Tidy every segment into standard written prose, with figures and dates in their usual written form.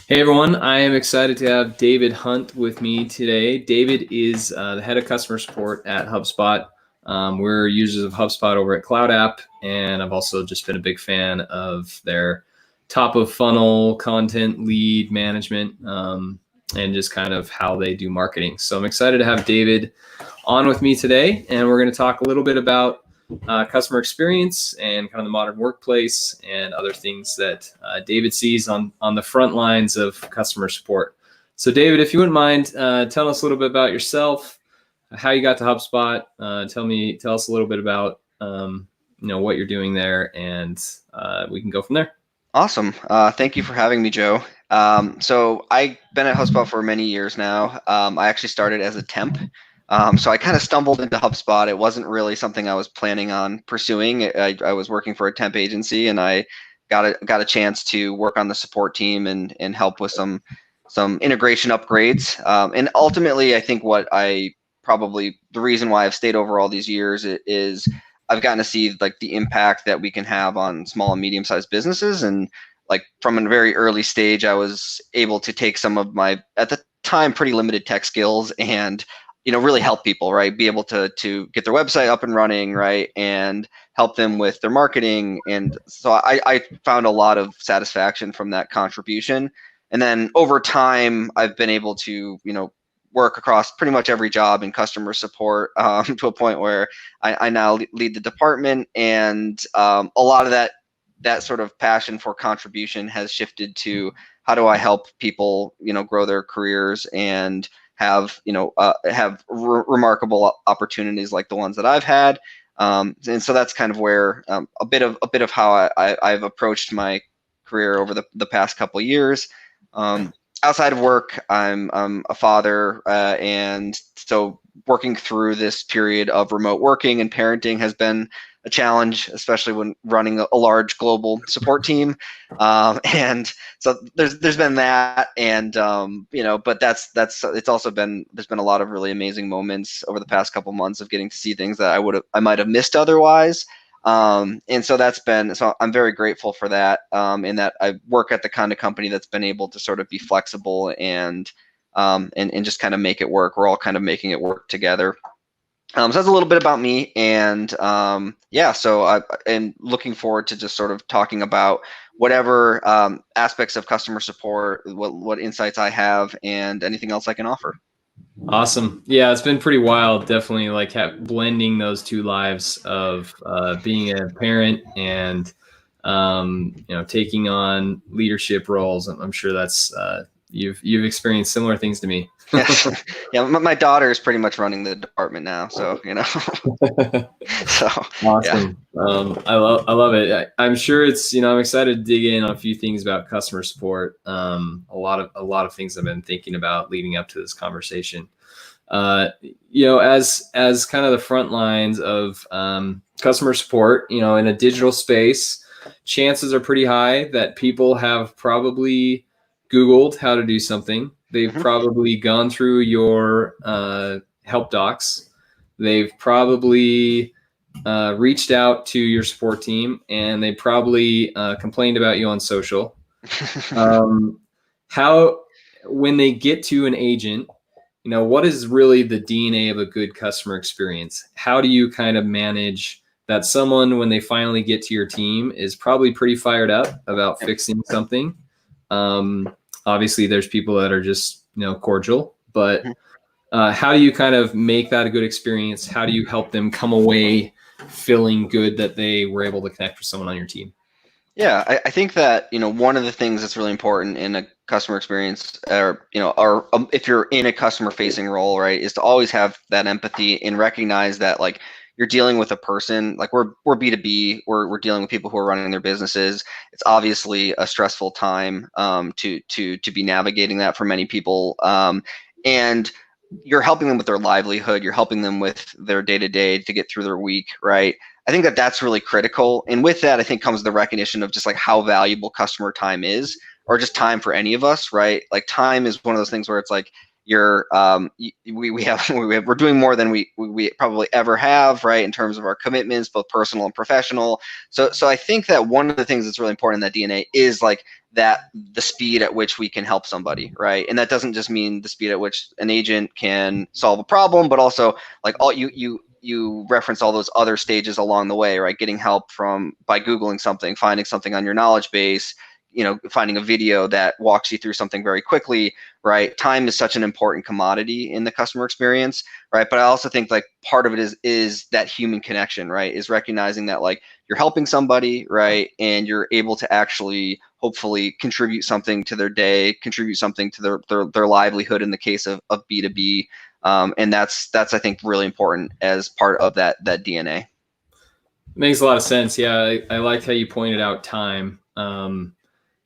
Hey everyone, I am excited to have David Hunt with me today. David is the head of customer support at HubSpot. We're users of HubSpot over at Cloud App, and I've also just been a big fan of their top of funnel content lead management and just kind of how they do marketing. So I'm excited to have David on with me today, and we're going to talk a little bit about customer experience and kind of the modern workplace and other things that David sees on the front lines of customer support. So David, if you wouldn't mind, tell us a little bit about yourself, how you got to HubSpot. Tell us a little bit about what you're doing there, and we can go from there. Awesome. Thank you for having me, Joe. So I've been at HubSpot for many years now. I actually started as a temp. So I kind of stumbled into HubSpot. It wasn't really something I was planning on pursuing. I was working for a temp agency, and I got a chance to work on the support team and help with some integration upgrades. And ultimately, I think the reason why I've stayed over all these years is I've gotten to see like the impact that we can have on small and medium-sized businesses. And like from a very early stage, I was able to take some of my, at the time, pretty limited tech skills and really help people, right? Be able to get their website up and running, right? And help them with their marketing. And so I found a lot of satisfaction from that contribution. And then over time, I've been able to, work across pretty much every job in customer support to a point where I now lead the department. And a lot of that sort of passion for contribution has shifted to how do I help people, grow their careers and have remarkable opportunities like the ones that I've had. And so that's kind of where a bit of how I've approached my career over the past couple of years. Outside of work, I'm a father, and so working through this period of remote working and parenting has been a challenge, especially when running a large global support team. And so there's been that, and but there's been a lot of really amazing moments over the past couple months of getting to see things that I might have missed otherwise. And so I'm very grateful for that, in that I work at the kind of company that's been able to sort of be flexible and just kind of make it work. We're all kind of making it work together. So that's a little bit about me, and so I am looking forward to just sort of talking about whatever aspects of customer support, what insights I have, and anything else I can offer. Awesome. Yeah, it's been pretty wild. Definitely like blending those two lives of being a parent and taking on leadership roles. I'm sure that's you've experienced similar things to me. Yeah, my daughter is pretty much running the department now, so so awesome. Yeah. I love it. I'm sure it's I'm excited to dig in on a few things about customer support. A lot of things I've been thinking about leading up to this conversation. As kind of the front lines of customer support, in a digital space, chances are pretty high that people have probably Googled how to do something. They've probably gone through your help docs. They've probably reached out to your support team, and they probably complained about you on social. When they get to an agent, what is really the DNA of a good customer experience? How do you kind of manage that someone, when they finally get to your team, is probably pretty fired up about fixing something? Obviously, there's people that are just cordial, but how do you kind of make that a good experience? How do you help them come away feeling good that they were able to connect with someone on your team? Yeah, I think that one of the things that's really important in a customer experience, or if you're in a customer facing role, right, is to always have that empathy and recognize that like you're dealing with a person. Like we're B2B, we're dealing with people who are running their businesses. It's obviously a stressful time to be navigating that for many people, and you're helping them with their livelihood. You're helping them with their day-to-day to get through their week, right? I think that that's really critical. And with that, I think comes the recognition of just like how valuable customer time is, or just time for any of us, right? Like time is one of those things where it's like we're doing more than we probably ever have, right? In terms of our commitments, both personal and professional. So I think that one of the things that's really important in that DNA is like that the speed at which we can help somebody, right? And that doesn't just mean the speed at which an agent can solve a problem, but also like all you reference all those other stages along the way, right? Getting help by Googling something, finding something on your knowledge base, finding a video that walks you through something very quickly, right? Time is such an important commodity in the customer experience, right? But I also think like part of it is that human connection, right? Is recognizing that like you're helping somebody, right? And you're able to actually hopefully contribute something to their day, contribute something to their livelihood in the case of B2B. And that's I think really important as part of that DNA. Makes a lot of sense. Yeah, I like how you pointed out time.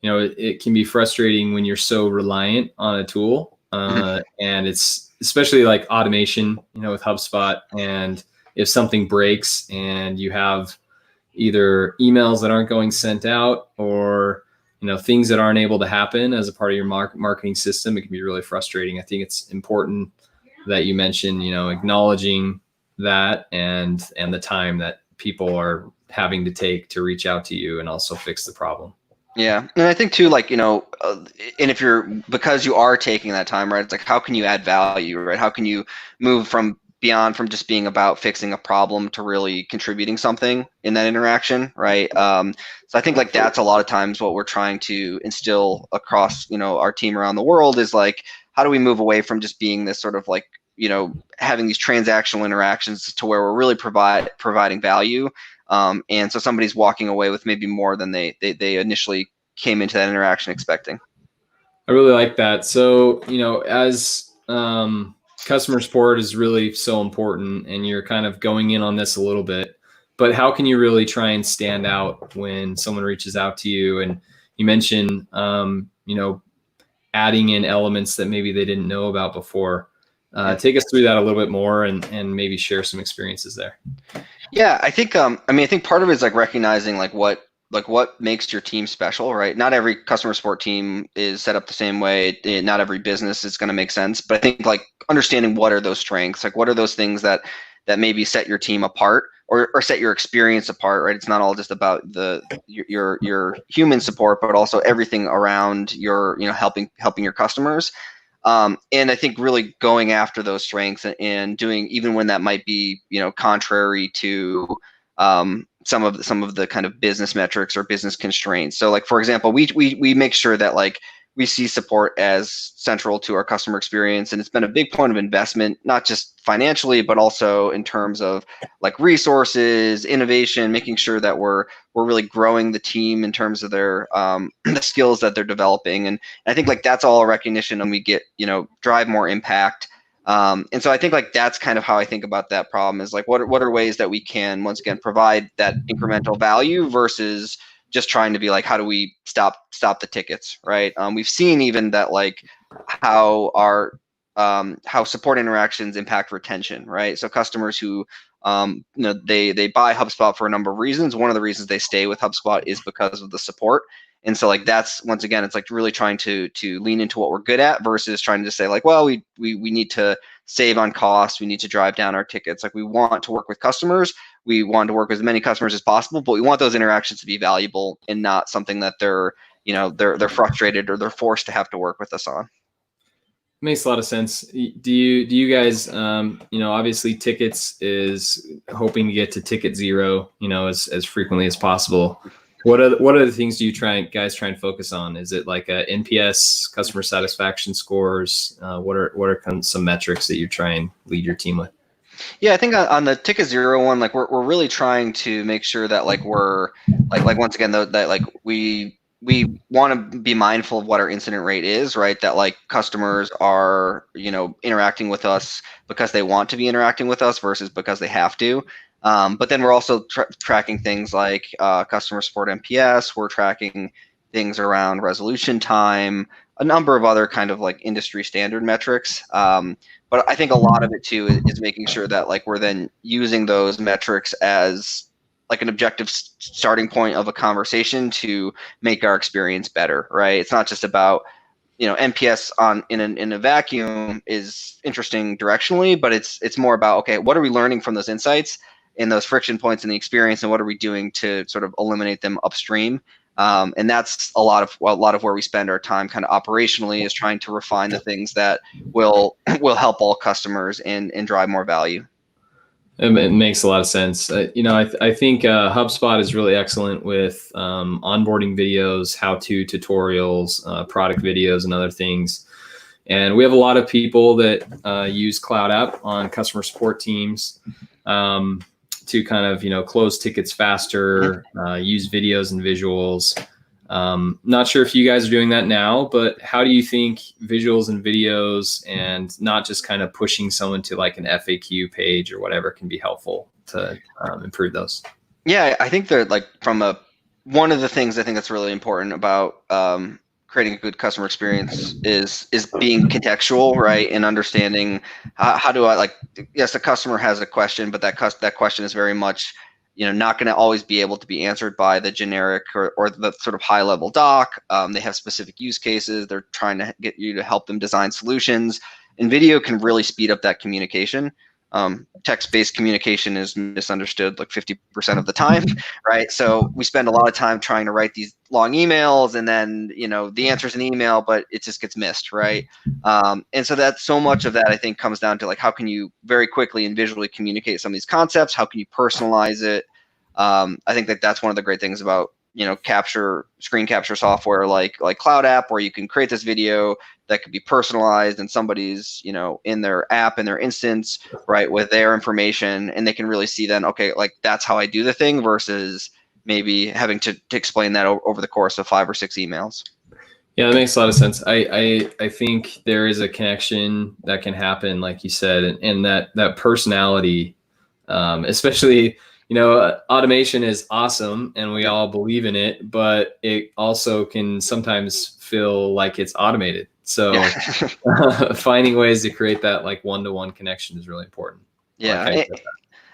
It can be frustrating when you're so reliant on a tool, and it's especially like automation, with HubSpot. And if something breaks and you have either emails that aren't going sent out or things that aren't able to happen as a part of your marketing system, it can be really frustrating. I think it's important that you mentioned, acknowledging that and the time that people are having to take to reach out to you and also fix the problem. Yeah, and I think too, like, and if because you are taking that time, right, it's like, how can you add value, right? How can you move beyond from just being about fixing a problem to really contributing something in that interaction, right? So I think like that's a lot of times what we're trying to instill across, our team around the world is like, how do we move away from just being this sort of like, having these transactional interactions to where we're really providing value. And so somebody's walking away with maybe more than they initially came into that interaction expecting. I really like that. So, as customer support is really so important, and you're kind of going in on this a little bit, but how can you really try and stand out when someone reaches out to you? And you mentioned, adding in elements that maybe they didn't know about before. Take us through that a little bit more and maybe share some experiences there. Yeah, I think I think part of it is like recognizing like what makes your team special, right? Not every customer support team is set up the same way. Not every business is going to make sense, but I think like understanding what are those strengths, like what are those things that maybe set your team apart or set your experience apart, right? It's not all just about your human support, but also everything around your helping your customers. And I think really going after those strengths and doing, even when that might be, contrary to some of the kind of business metrics or business constraints. So like, for example, we make sure that like we see support as central to our customer experience. And it's been a big point of investment, not just financially, but also in terms of like resources, innovation, making sure that we're really growing the team in terms of their the skills that they're developing. And I think like that's all a recognition, and we get, drive more impact. And so I think like that's kind of how I think about that problem is like, what are ways that we can, once again, provide that incremental value versus just trying to be like, how do we stop the tickets, right? We've seen even that like how how support interactions impact retention, right? So customers who they buy HubSpot for a number of reasons. One of the reasons they stay with HubSpot is because of the support. And so like that's, once again, it's like really trying to lean into what we're good at versus trying to say like, well, we need to save on costs, we need to drive down our tickets. Like we want to work with customers, we want to work with as many customers as possible, but we want those interactions to be valuable and not something that they're frustrated or they're forced to have to work with us on. Makes a lot of sense. Do you guys, obviously tickets is hoping to get to ticket zero, as frequently as possible. What are the things do you guys try and focus on? Is it like a NPS, customer satisfaction scores? What are some metrics that you try and lead your team with? Yeah, I think on the ticket zero one, like we're really trying to make sure that like we're like once again that like we want to be mindful of what our incident rate is, right? That like customers are interacting with us because they want to be interacting with us versus because they have to. But then we're also tracking things like customer support NPS. We're tracking things around resolution time, a number of other kind of like industry standard metrics. But I think a lot of it too is making sure that like we're then using those metrics as like an objective starting point of a conversation to make our experience better, right? It's not just about NPS in a vacuum is interesting directionally, but it's more about, okay, what are we learning from those insights and those friction points in the experience, and what are we doing to sort of eliminate them upstream? And that's a lot of where we spend our time kind of operationally, is trying to refine the things that will help all customers and drive more value. It makes a lot of sense. I think HubSpot is really excellent with onboarding videos, how-to tutorials, product videos, and other things. And we have a lot of people that use Cloud App on customer support teams to kind of, close tickets faster, use videos and visuals. Not sure if you guys are doing that now, but how do you think visuals and videos, and not just kind of pushing someone to like an FAQ page or whatever, can be helpful to improve those? Yeah, I think that, like, one of the things I think that's really important about creating a good customer experience is being contextual, right? And understanding how do I, yes, the customer has a question, but that question is very much, not going to always be able to be answered by the generic or the sort of high level doc. They have specific use cases. They're trying to get you to help them design solutions, and video can really speed up that communication. Text-based communication is misunderstood like 50% of the time, right? So we spend a lot of time trying to write these long emails, and then the answer's an email, but it just gets missed, right? And so that so much of that, I think, comes down to like, how can you very quickly and visually communicate some of these concepts? How can you personalize it? I think that that's one of the great things about screen capture software like Cloud App, where you can create this video that could be personalized and somebody's in their app, in their instance, right, with their information, and they can really see then, okay, like, that's how I do the thing, versus maybe having to explain that over the course of 5 or 6 emails. Yeah, that makes a lot of sense. I think there is a connection that can happen, like you said, and that personality, especially, automation is awesome and we all believe in it, but it also can sometimes feel like it's automated. So yeah. Finding ways to create that like one-to-one connection is really important. Yeah.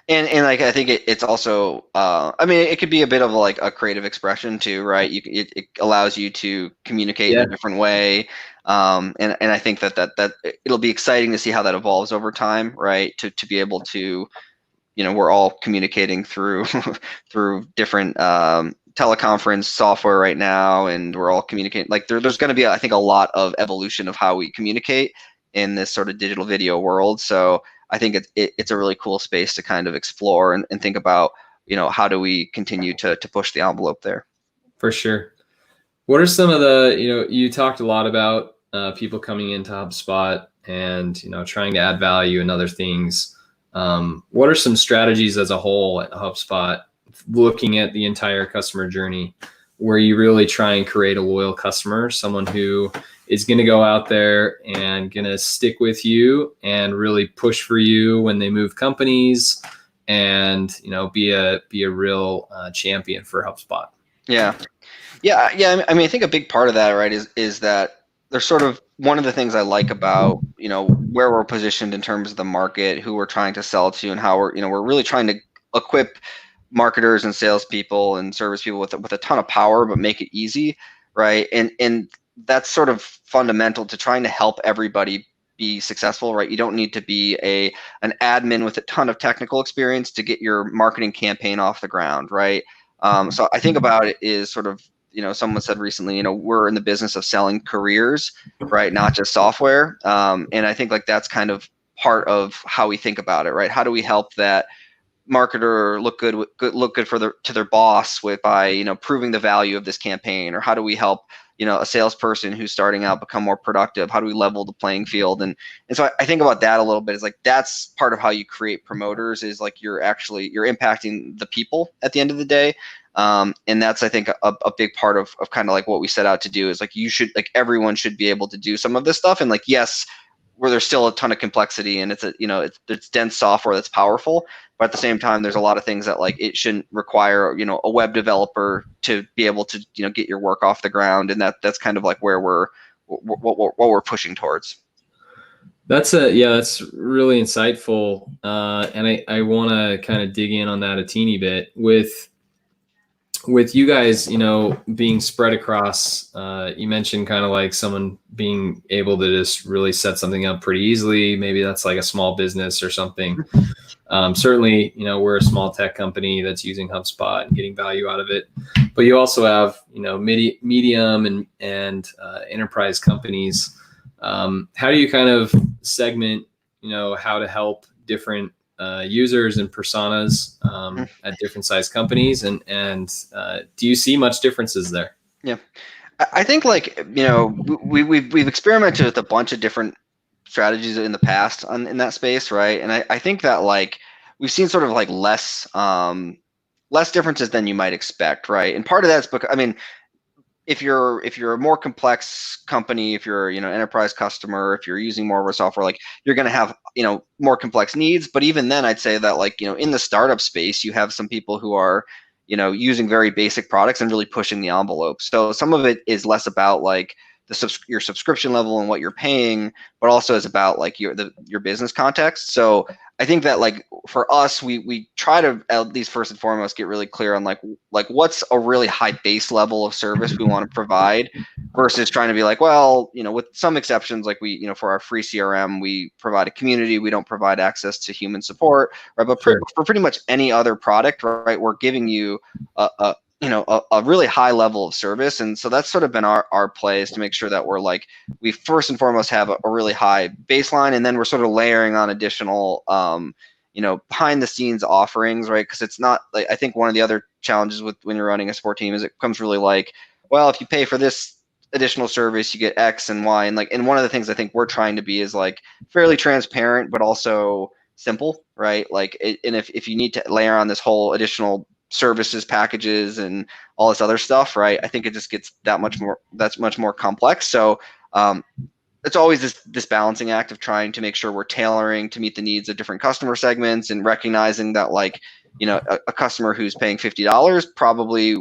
And like, I think it's also, it could be a bit of like a creative expression too, right? It allows you to communicate in a different way. And I think that it'll be exciting to see how that evolves over time, right? To be able to, we're all communicating through through different teleconference software right now, and we're all communicating. Like, there's going to be, I think, a lot of evolution of how we communicate in this sort of digital video world. So I think it's a really cool space to kind of explore and think about, how do we continue to push the envelope there. For sure. What are some of the, you talked a lot about people coming into HubSpot and, trying to add value and other things. What are some strategies as a whole at HubSpot, looking at the entire customer journey, where you really try and create a loyal customer, someone who is going to go out there and going to stick with you and really push for you when they move companies, and be a real champion for HubSpot? Yeah. I think a big part of that, right, is that there's sort of, one of the things I like about where we're positioned in terms of the market, who we're trying to sell to, and how we're really trying to equip marketers and salespeople and service people with a ton of power, but make it easy, right? And that's sort of fundamental to trying to help everybody be successful, right? You don't need to be an admin with a ton of technical experience to get your marketing campaign off the ground, right? So I think about it is sort of, someone said recently, we're in the business of selling careers, right? Not just software. And I think like that's kind of part of how we think about it, right? How do we help that marketer look good to their boss by proving the value of this campaign? Or how do we help a salesperson who's starting out become more productive? How do we level the playing field? And so I think about that a little bit. Is like, that's part of how you create promoters, is like you're impacting the people at the end of the day. And that's, I think, a big part of kind of like what we set out to do, is like, everyone should be able to do some of this stuff. And like, yes, where there's still a ton of complexity, and it's dense software that's powerful, but at the same time, there's a lot of things that like it shouldn't require a web developer to be able to get your work off the ground. And that's kind of like where what we're pushing towards. That's really insightful. And I want to kind of dig in on that a teeny bit with you guys, being spread across. You mentioned kind of like someone being able to just really set something up pretty easily. Maybe that's like a small business or something. Certainly, we're a small tech company that's using HubSpot and getting value out of it. but you also have, medium and enterprise companies. How do you kind of segment, how to help different users and personas at different size companies, and do you see much differences there? Yeah, I think we've experimented with a bunch of different strategies in the past in that space, right? And I think that we've seen sort of less differences than you might expect, right? And part of that's because if you're a more complex company, if you're enterprise customer, if you're using more of our software, you're going to have more complex needs. But even then, I'd say that in the startup space, you have some people who are using very basic products and really pushing the envelope. So some of it is less about your subscription level and what you're paying, but also is about your business context. So I think that for us, we try to at least first and foremost get really clear on what's a really high base level of service we want to provide, versus trying to be with some exceptions, for our free CRM, we provide a community, we don't provide access to human support, right? But Sure. for pretty much any other product, right, we're giving you a really high level of service. And so that's sort of been our play, is to make sure that we first and foremost have a really high baseline, and then we're sort of layering on additional behind the scenes offerings, right? Because it's not I think one of the other challenges with when you're running a support team is it becomes really well, if you pay for this additional service, you get X and Y. And one of the things I think we're trying to be is fairly transparent, but also simple, right? And if you need to layer on this whole additional services packages and all this other stuff, right, I think it just gets that's much more complex. So it's always this balancing act of trying to make sure we're tailoring to meet the needs of different customer segments, and recognizing that a customer who's paying $50 probably,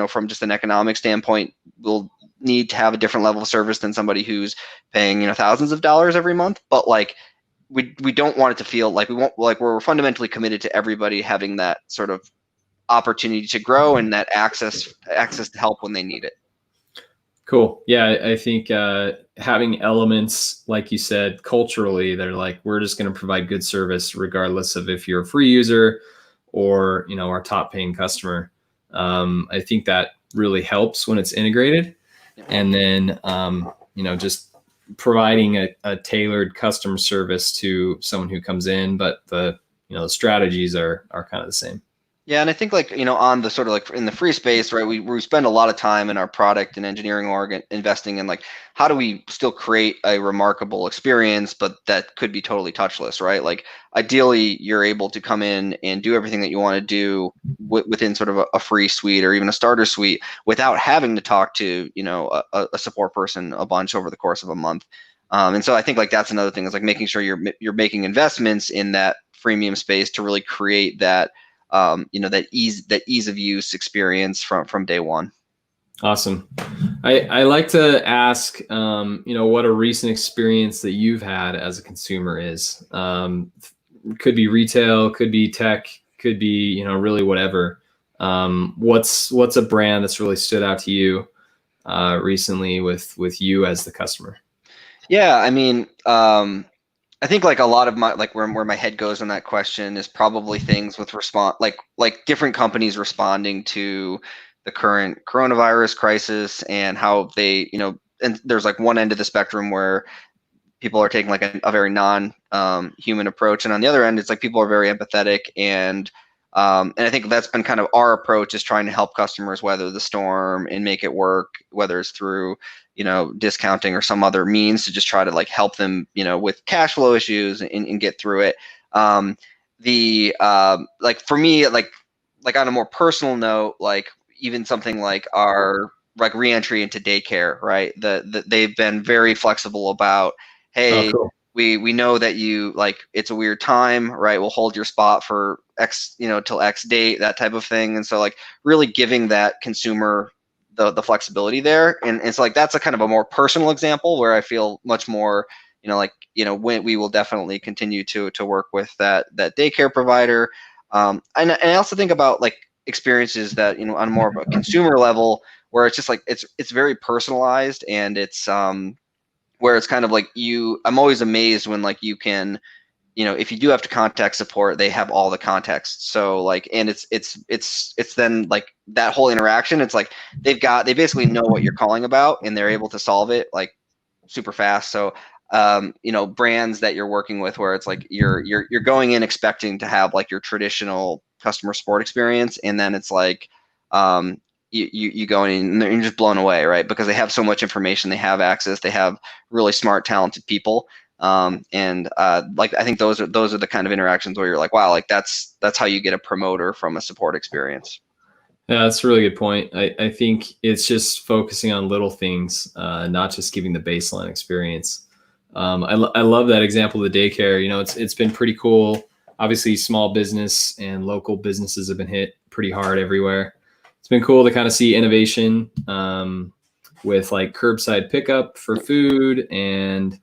from just an economic standpoint, will need to have a different level of service than somebody who's paying thousands of dollars every month. But we don't want it to feel like we're fundamentally committed to everybody having that sort of opportunity to grow and that access to help when they need it. Cool. Yeah, I think having elements, like you said, culturally, they're we're just going to provide good service regardless of if you're a free user or our top paying customer. I think that really helps when it's integrated. And then just providing a tailored customer service to someone who comes in, but the strategies are kind of the same. Yeah, and I think on the sort of in the free space, right, we spend a lot of time in our product and engineering org investing in how do we still create a remarkable experience, but that could be totally touchless, right? Ideally, you're able to come in and do everything that you want to do within sort of a free suite or even a starter suite without having to talk to a support person a bunch over the course of a month. And so I think that's another thing, is making sure you're making investments in that freemium space to really create that that ease of use experience from day one. Awesome. I like to ask, what a recent experience that you've had as a consumer is. Could be retail, could be tech, could be really whatever. What's a brand that's really stood out to you recently with you as the customer? Yeah, I think a lot of my where my head goes on that question is probably things with different companies responding to the current coronavirus crisis, and how they and there's one end of the spectrum where people are taking a very non-human approach, and on the other end it's people are very empathetic, and I think that's been kind of our approach, is trying to help customers weather the storm and make it work, whether it's through discounting or some other means to just try to help them with cash flow issues and get through it. For me, on a more personal note, even something like our re-entry into daycare, right? They've been very flexible about, hey, Oh, cool. we know that you it's a weird time, right? We'll hold your spot for X, till X date, that type of thing. And so really giving that consumer the flexibility there. And it's that's a kind of a more personal example where I feel much more, when we will definitely continue to work with that daycare provider. And I also think about experiences that, on more of a consumer level, where it's just it's very personalized, and it's where it's kind of I'm always amazed when you can if you do have to contact support, they have all the context. So like, and it's then like that whole interaction, it's like they basically know what you're calling about, and they're able to solve it like super fast. So brands that you're working with where it's like you're going in expecting to have like your traditional customer support experience, and then it's like you go in and you're just blown away, right? Because they have so much information, they have access, they have really smart, talented people. Like I think those are the kind of interactions where you're like, wow, like that's how you get a promoter from a support experience. Yeah, that's a really good point. I think it's just focusing on little things, not just giving the baseline experience. I love that example of the daycare. It's been pretty cool. Obviously, small business and local businesses have been hit pretty hard everywhere. It's been cool to kind of see innovation with like curbside pickup for food, and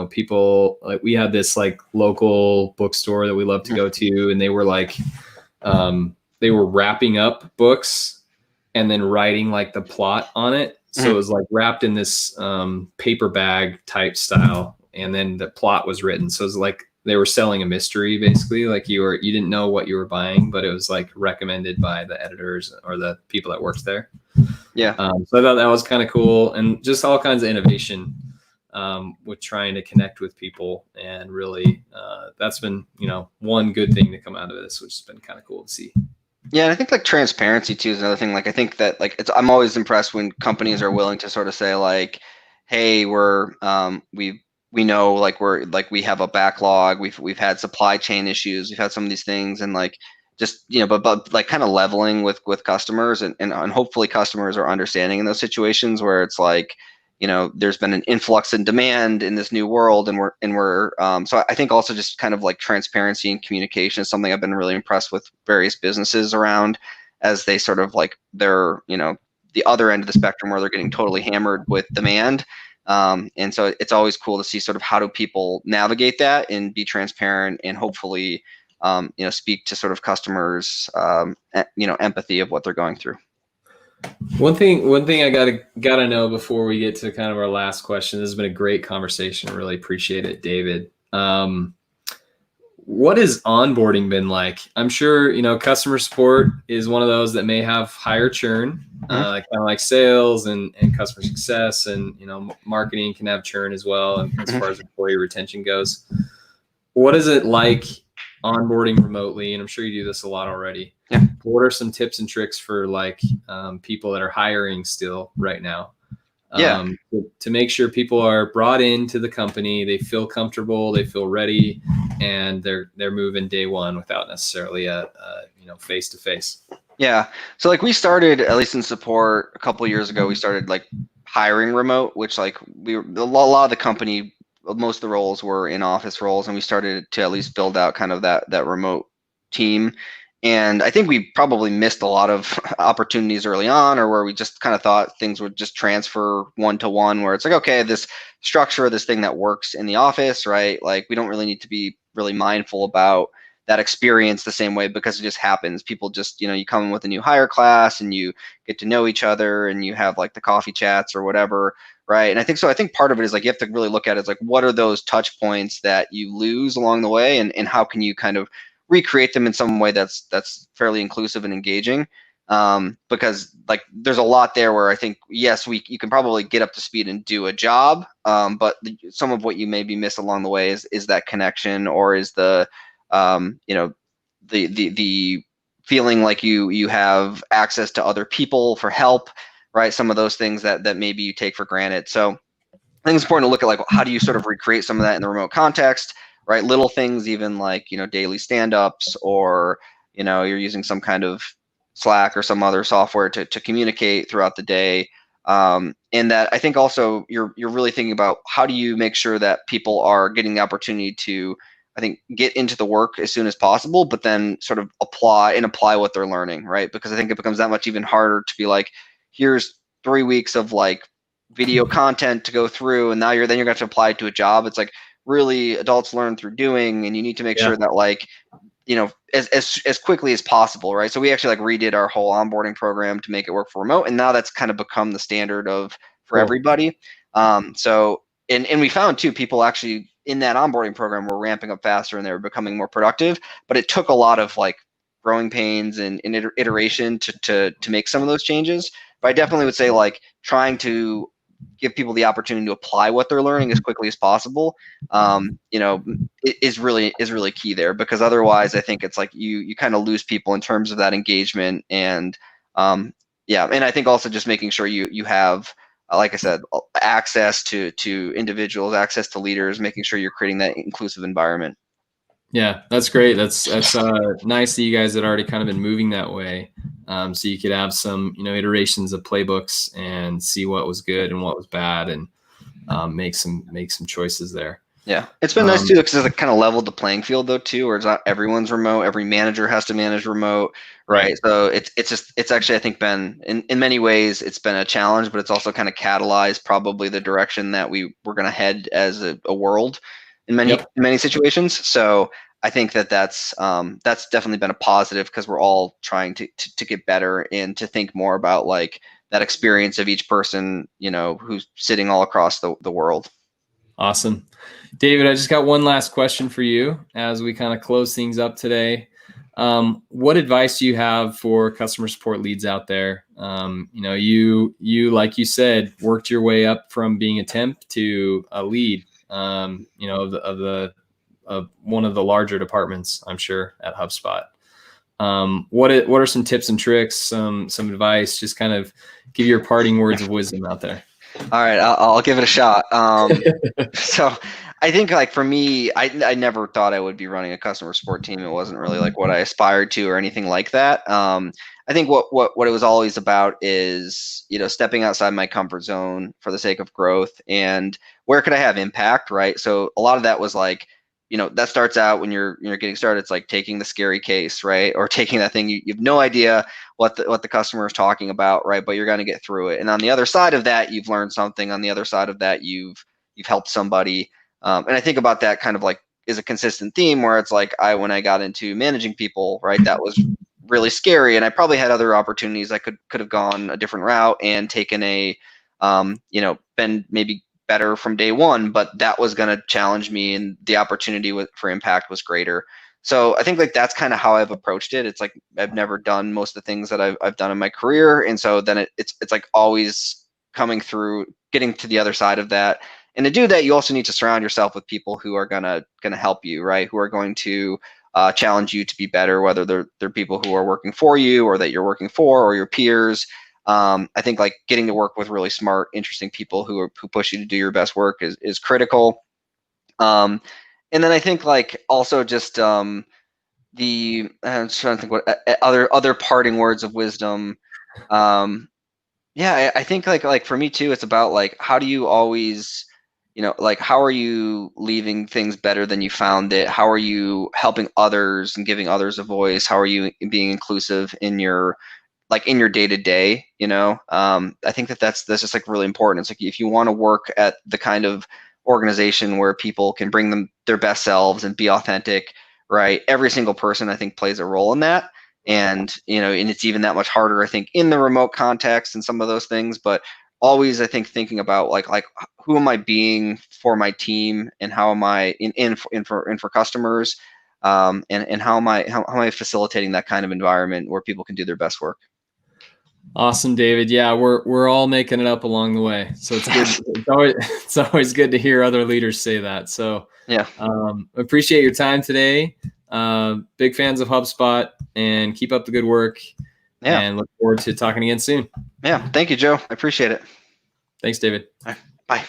people like we had this like local bookstore that we love to go to, and they were like they were wrapping up books and then writing like the plot on it. So it was like wrapped in this paper bag type style, and then the plot was written. So it was like they were selling a mystery, basically. Like you didn't know what you were buying, but it was like recommended by the editors or the people that worked there. Yeah. So I thought that was kind of cool, and just all kinds of innovation with trying to connect with people, and really that's been one good thing to come out of this, which has been kind of cool to see. Yeah, and I think like transparency too is another thing. Like I think that like I'm always impressed when companies are willing to sort of say like, hey, we know like we have a backlog, we've had supply chain issues, we've had some of these things, and like just but like kind of leveling with customers, and hopefully customers are understanding in those situations where it's like there's been an influx in demand in this new world, and we're so I think also just kind of like transparency and communication is something I've been really impressed with various businesses around, as they sort of like they're the other end of the spectrum where they're getting totally hammered with demand. And so it's always cool to see sort of how do people navigate that and be transparent, and hopefully speak to sort of customers empathy of what they're going through. One thing I gotta know before we get to kind of our last question. This has been a great conversation. Really appreciate it, David. What has onboarding been like? I'm sure customer support is one of those that may have higher churn, kind of like sales and customer success, and marketing can have churn as well, as far as employee retention goes. What is it like onboarding remotely? And I'm sure you do this a lot already. Yeah. What are some tips and tricks for like people that are hiring still right now? To make sure people are brought into the company, they feel comfortable, they feel ready, and they're moving day one without necessarily a face to face. Yeah. So like we started, at least in support a couple of years ago, we started like hiring remote, which like a lot of the company, most of the roles were in office roles, and we started to at least build out kind of that remote team. And I think we probably missed a lot of opportunities early on, or where we just kind of thought things would just transfer one to one, where it's like, okay, this structure, this thing that works in the office, right? Like we don't really need to be really mindful about that experience the same way, because it just happens. People just, you come in with a new hire class and you get to know each other, and you have like the coffee chats or whatever, right? And I think part of it is like you have to really look at it as like, what are those touch points that you lose along the way, and how can you kind of recreate them in some way that's fairly inclusive and engaging. Because like there's a lot there where I think, yes, you can probably get up to speed and do a job, but some of what you maybe miss along the way is that connection, or is the the feeling like you have access to other people for help, right? Some of those things that maybe you take for granted. So I think it's important to look at like, how do you sort of recreate some of that in the remote context, right? Little things, even like daily stand-ups, or you're using some kind of Slack or some other software to communicate throughout the day. And that I think also you're really thinking about how do you make sure that people are getting the opportunity to, I think, get into the work as soon as possible, but then sort of apply what they're learning, right? Because I think it becomes that much even harder to be like, here's 3 weeks of like video content to go through, and now you're going to have to apply it to a job. It's like, really, adults learn through doing, and you need to make sure that like as quickly as possible, right? So we actually like redid our whole onboarding program to make it work for remote, and now that's kind of become the standard for everybody. So and we found too, people actually in that onboarding program were ramping up faster and they were becoming more productive. But it took a lot of like growing pains and iteration to make some of those changes. But I definitely would say like trying to give people the opportunity to apply what they're learning as quickly as possible, is really key there, because otherwise I think it's like you kind of lose people in terms of that engagement. And and I think also just making sure you have, like I said, access to individuals, access to leaders, making sure you're creating that inclusive environment. Yeah, that's great. That's nice that you guys had already kind of been moving that way, so you could have some iterations of playbooks and see what was good and what was bad, and make some choices there. Yeah, it's been nice too, because it's kind of leveled the playing field though too, where it's not everyone's remote. Every manager has to manage remote, right? So it's actually, I think, been in many ways it's been a challenge, but it's also kind of catalyzed probably the direction that we're going to head as a world in many situations. So I think that's definitely been a positive, because we're all trying to get better and to think more about like that experience of each person, who's sitting all across the world. Awesome. David, I just got one last question for you as we kind of close things up today. What advice do you have for customer support leads out there? You like you said, worked your way up from being a temp to a lead, of one of the larger departments, I'm sure, at HubSpot. What are some tips and tricks, some advice? Just kind of give your parting words of wisdom out there. All right, I'll give it a shot. So I think like for me, I never thought I would be running a customer support team. It wasn't really like what I aspired to or anything like that. I think what it was always about is, stepping outside my comfort zone for the sake of growth, and where could I have impact, right? So a lot of that was like, that starts out when you're getting started. It's like taking the scary case, right? Or taking that thing you have no idea what the customer is talking about, right? But you're going to get through it. And on the other side of that, you've learned something. On the other side of that, you've helped somebody. And I think about that kind of like is a consistent theme, where it's like when I got into managing people, right, that was really scary, and I probably had other opportunities. I could have gone a different route and taken been maybe better from day one, but that was going to challenge me, and the opportunity for impact was greater. So I think like that's kind of how I've approached it. It's like I've never done most of the things that I've done in my career, and so then it's like always coming through, getting to the other side of that. And to do that, you also need to surround yourself with people who are gonna help you, right? Who are going to challenge you to be better, whether they're people who are working for you or that you're working for, or your peers. I think like getting to work with really smart, interesting people who push you to do your best work is critical. And then I think like also just I'm just trying to think what other parting words of wisdom. I think like for me too, it's about like how do you always, like how are you leaving things better than you found it? How are you helping others and giving others a voice? How are you being inclusive in your day to day? I think that's just like really important. It's like if you want to work at the kind of organization where people can bring their best selves and be authentic, right? Every single person I think plays a role in that. And and it's even that much harder, I think, in the remote context and some of those things. But always, I think, thinking about like who am I being for my team, and how am I in for customers, and how am I facilitating that kind of environment where people can do their best work. Awesome, David. Yeah, we're all making it up along the way, so it's good. It's always good to hear other leaders say that. So yeah, appreciate your time today. Big fans of HubSpot, and keep up the good work. Yeah, and look forward to talking again soon. Yeah, thank you, Joe. I appreciate it. Thanks, David. All right. Bye.